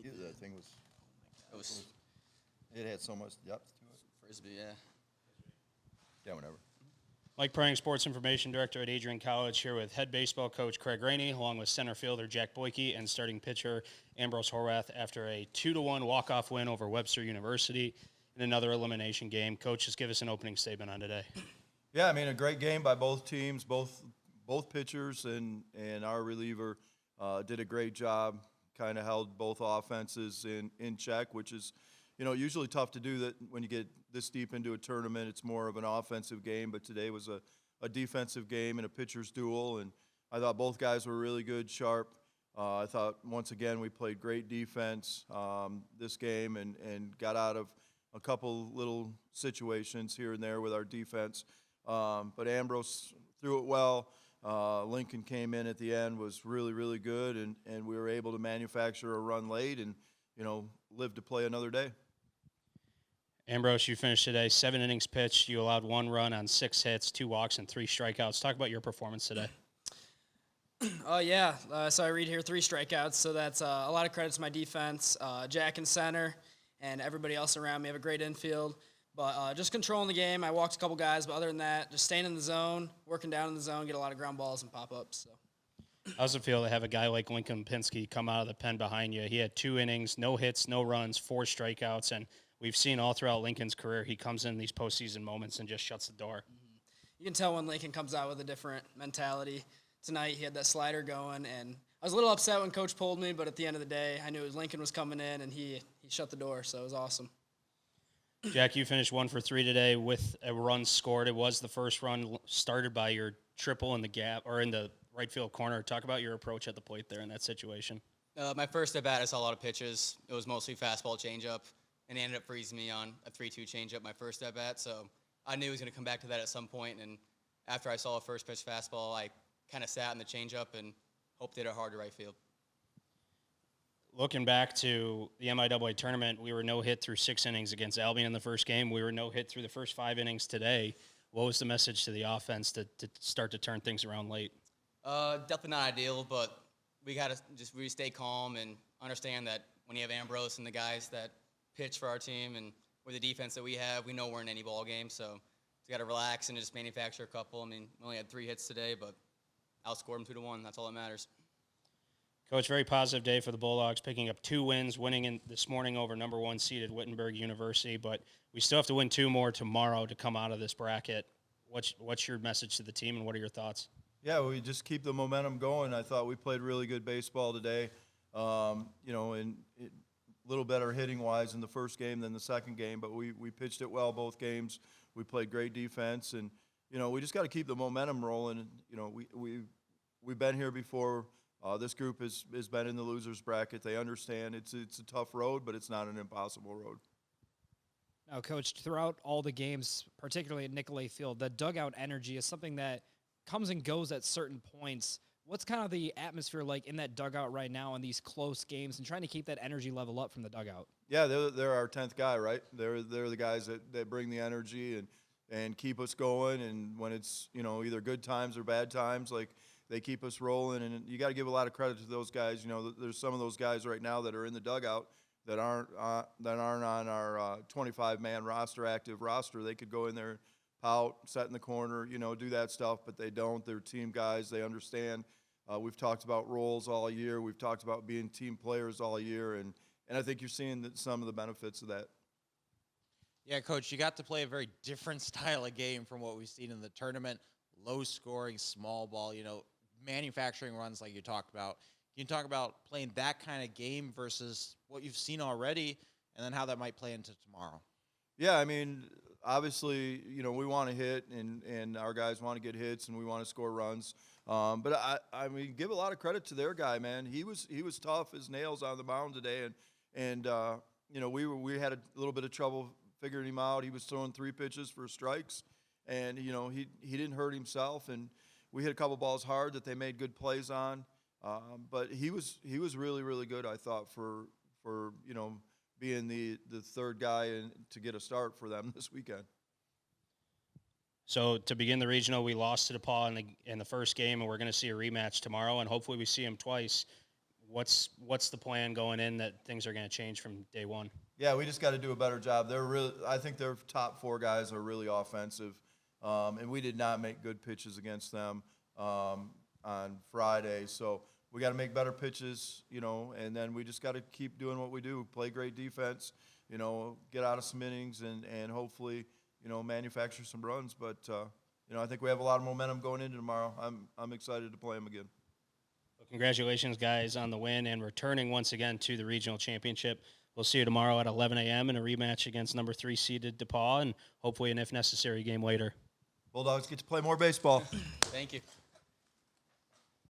That thing was, It it had so much depth to it. Frisbee, yeah. Yeah, whatever. Mike Prying, Sports Information Director at Adrian College, here with head baseball coach Craig Rainey, along with center fielder Jack Boyke and starting pitcher Ambrose Horwath after a 2-1 walk-off win over Webster University in another elimination game. Coach, just give us an opening statement on today. Yeah, I mean, a great game by both teams, both pitchers and our reliever did a great job, kind of held both offenses in check, which is, usually tough to do that when you get this deep into a tournament. It's more of an offensive game, but today was a defensive game and a pitcher's duel, and I thought both guys were really good, sharp. I thought, once again, we played great defense this game and got out of a couple little situations here and there with our defense. But Ambrose threw it well. Lincoln came in at the end, was really, really good, and we were able to manufacture a run late and, live to play another day. Ambrose, you finished today 7 innings pitched. You allowed 1 run on 6 hits, 2 walks, and 3 strikeouts. Talk about your performance today. So I read here 3 strikeouts, so that's a lot of credit to my defense, Jack in center, and everybody else around me. I have a great infield. But just controlling the game. I walked a couple guys, but other than that, just staying in the zone, working down in the zone, get a lot of ground balls and pop-ups. So. How's it feel to have a guy like Lincoln Pinsky come out of the pen behind you? He had 2 innings, no hits, no runs, 4 strikeouts, and we've seen all throughout Lincoln's career he comes in these postseason moments and just shuts the door. Mm-hmm. You can tell when Lincoln comes out with a different mentality. Tonight he had that slider going, and I was a little upset when Coach pulled me, but at the end of the day, I knew Lincoln was coming in, and he shut the door, so it was awesome. Jack, you finished 1 for 3 today with a run scored. It was the first run started by your triple in the gap or in the right field corner. Talk about your approach at the plate there in that situation. My first at bat, I saw a lot of pitches. It was mostly fastball changeup, and he ended up freezing me on a 3-2 changeup my first at bat. So I knew he was going to come back to that at some point. And after I saw a first pitch fastball, I kind of sat in the changeup and hoped to hit it hard to right field. Looking back to the MIAA tournament, we were no hit through 6 innings against Albion in the first game. We were no hit through the first 5 innings today. What was the message to the offense to start to turn things around late? Definitely not ideal, but we got to just really stay calm and understand that when you have Ambrose and the guys that pitch for our team and with the defense that we have, we know we're in any ball game. So we got to relax and just manufacture a couple. I mean, we only had 3 hits today, but outscored them 2-1. That's all that matters. Coach, very positive day for the Bulldogs, picking up 2 wins, winning this morning over number 1 seeded Wittenberg University, but we still have to win 2 more tomorrow to come out of this bracket. What's your message to the team, and what are your thoughts? Yeah, we just keep the momentum going. I thought we played really good baseball today, and a little better hitting-wise in the first game than the second game, but we pitched it well both games. We played great defense, and, we just got to keep the momentum rolling. We've been here before. This group has been in the losers bracket. They understand it's a tough road, but it's not an impossible road. Now, Coach, throughout all the games, particularly at Nicolay Field, the dugout energy is something that comes and goes at certain points. What's kind of the atmosphere like in that dugout right now in these close games and trying to keep that energy level up from the dugout? Yeah, they're our 10th guy, right? They're the guys that bring the energy and keep us going. And when it's, either good times or bad times, like, they keep us rolling, and you got to give a lot of credit to those guys. There's some of those guys right now that are in the dugout that aren't on our 25-man active roster. They could go in there, pout, sit in the corner, do that stuff, but they don't. They're team guys. They understand. We've talked about roles all year. We've talked about being team players all year, and I think you're seeing some of the benefits of that. Yeah, Coach, you got to play a very different style of game from what we've seen in the tournament. Low scoring, small ball, manufacturing runs like you talked about. Can you talk about playing that kind of game versus what you've seen already and then how that might play into tomorrow? Yeah, I mean, obviously, we want to hit and our guys want to get hits and we want to score runs. But I mean, give a lot of credit to their guy, man. He was tough as nails on the mound today, and we had a little bit of trouble figuring him out. He was throwing 3 pitches for strikes, and he didn't hurt himself, and we hit a couple balls hard that they made good plays on. But he was really, really good, I thought, for being the third guy and to get a start for them this weekend. So to begin the regional, we lost to DePaul in the first game, and we're going to see a rematch tomorrow, and hopefully we see him twice. what's the plan going in that things are going to change from day one? Yeah, we just got to do a better job. I think their top 4 guys are really offensive, and we did not make good pitches against them on Friday. So we got to make better pitches, and then we just got to keep doing what we do, play great defense, get out of some innings and hopefully, manufacture some runs. But, I think we have a lot of momentum going into tomorrow. I'm excited to play them again. Well, congratulations, guys, on the win and returning once again to the regional championship. We'll see you tomorrow at 11 a.m. in a rematch against number 3 seeded DePaul and hopefully an if necessary game later. Bulldogs get to play more baseball. Thank you.